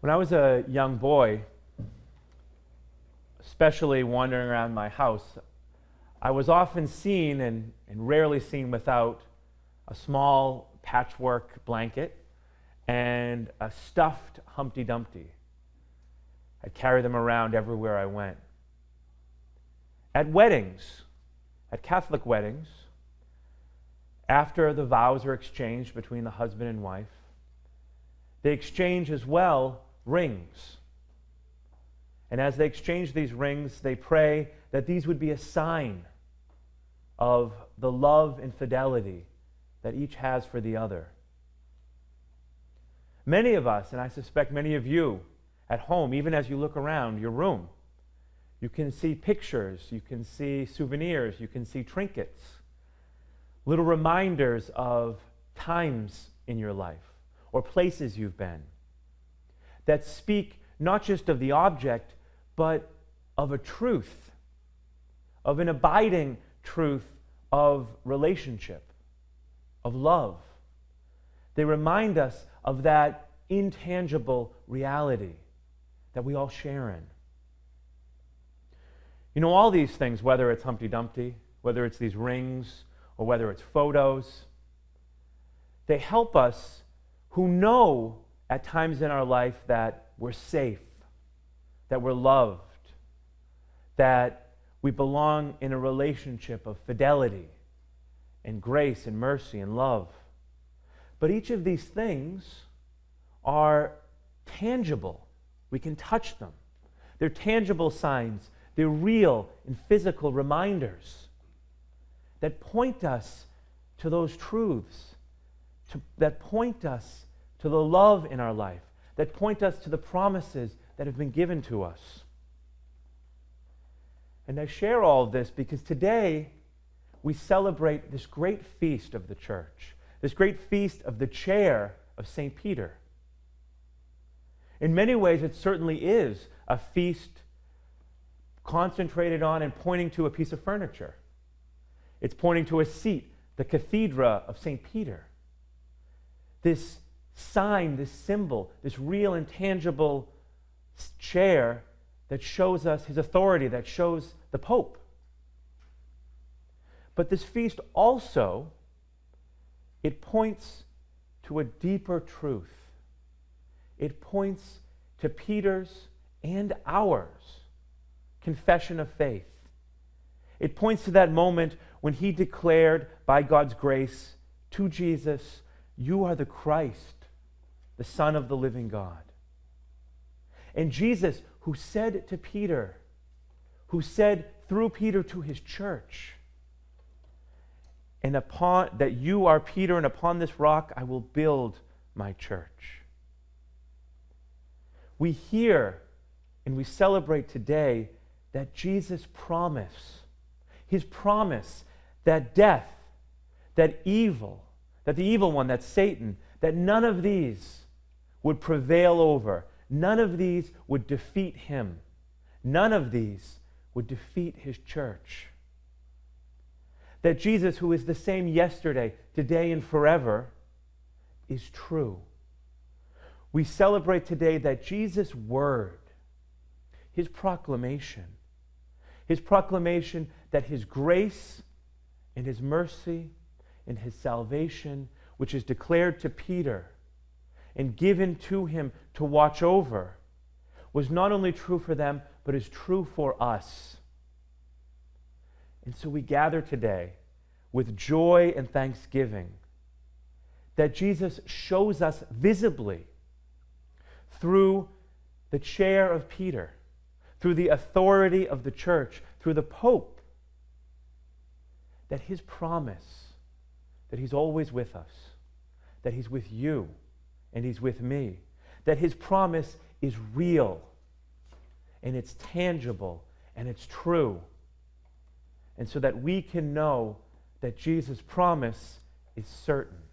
When I was a young boy, especially wandering around my house, I was often seen and rarely seen without a small patchwork blanket and a stuffed Humpty Dumpty. I'd carry them around everywhere I went. At weddings, at Catholic weddings, after the vows are exchanged between the husband and wife, they exchange as well rings. And as they exchange these rings, they pray that these would be a sign of the love and fidelity that each has for the other. Many of us, and I suspect many of you at home, even as you look around your room, you can see pictures, you can see souvenirs, you can see trinkets, little reminders of times in your life or places you've been that speak not just of the object, but of a truth, of an abiding truth of relationship, of love. They remind us of that intangible reality that we all share in. You know, all these things, whether it's Humpty Dumpty, whether it's these rings, or whether it's photos, they help us who know at times in our life that we're safe, that we're loved, that we belong in a relationship of fidelity and grace and mercy and love. But each of these things are tangible. We can touch them. They're tangible signs. They're real and physical reminders that point us to those truths, that point us to the love in our life, that point us to the promises that have been given to us. And I share all of this because today we celebrate this great feast of the church, this great feast of the chair of St. Peter. In many ways, it certainly is a feast concentrated on and pointing to a piece of furniture. It's pointing to a seat, the cathedra of St. Peter. This sign, this symbol, this real and tangible chair that shows us his authority, that shows the Pope. But this feast also, it points to a deeper truth. It points to Peter's and ours confession of faith. It points to that moment when he declared by God's grace to Jesus, "You are the Christ, the Son of the living God." And Jesus, who said to Peter, who said through Peter to his church, "And upon that you are Peter, and upon this rock I will build my church." We hear and we celebrate today that Jesus' promise, his promise that death, that evil, that the evil one, that Satan, that none of these would prevail over. None of these would defeat him. None of these would defeat his church. That Jesus, who is the same yesterday, today, and forever, is true. We celebrate today that Jesus' word, his proclamation that his grace and his mercy and his salvation, which is declared to Peter and given to him to watch over, was not only true for them, but is true for us. And so we gather today with joy and thanksgiving that Jesus shows us visibly through the chair of Peter, through the authority of the church, through the Pope, that his promise, that he's always with us, that he's with you and he's with me, that his promise is real and it's tangible and it's true. And so that we can know that Jesus' promise is certain.